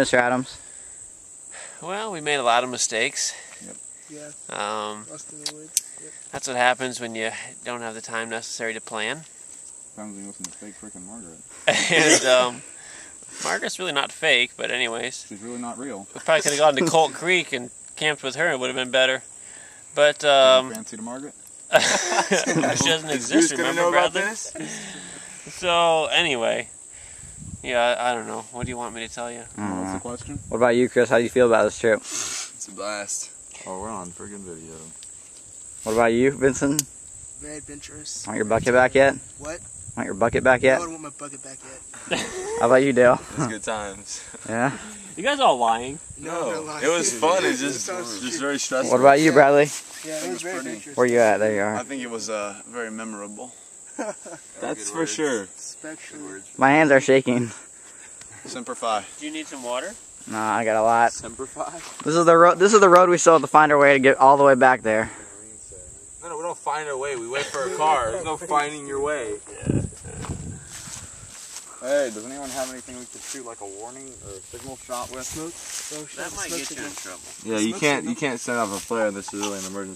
Mr. Adams? Well, we made a lot of mistakes. Yep. Yeah. Lost in the woods. Yep. That's what happens when you don't have the time necessary to plan. Sometimes we listen to fake freaking Margaret. And Margaret's really not fake, but anyways. She's really not real. We probably could have gone to Colt Creek and camped with her. It would have been better. But Fancy to Margaret? she doesn't exist. Remember, Bradley? So anyway, yeah, I don't know. What do you want me to tell you? What's the question? What about you, Chris? How do you feel about this trip? It's a blast. Oh, we're on friggin' video. What about you, Vincent? Very adventurous. Want your bucket back yet? What? Want your bucket back yet? I don't want my bucket back yet. How about you, Dale? It was good times. Yeah? You guys all lying? No, it was fun. It's just very stressful. What about you, Bradley? Yeah, it was very adventurous. Where you at? There you I are. think it was very memorable. That's for sure. Especially. My hands are shaking. Semper Fi. Do you need some water? Nah, I got a lot. Semper Fi? This is the road. This is the road we still have to find our way to get all the way back there. No, we don't find our way. We wait for a car. There's no finding your way. Hey, does anyone have anything we could shoot like a warning or a signal shot with? Smoke? Oh, shit. That might get you in trouble. Yeah, you can't send off a flare. This is really an emergency.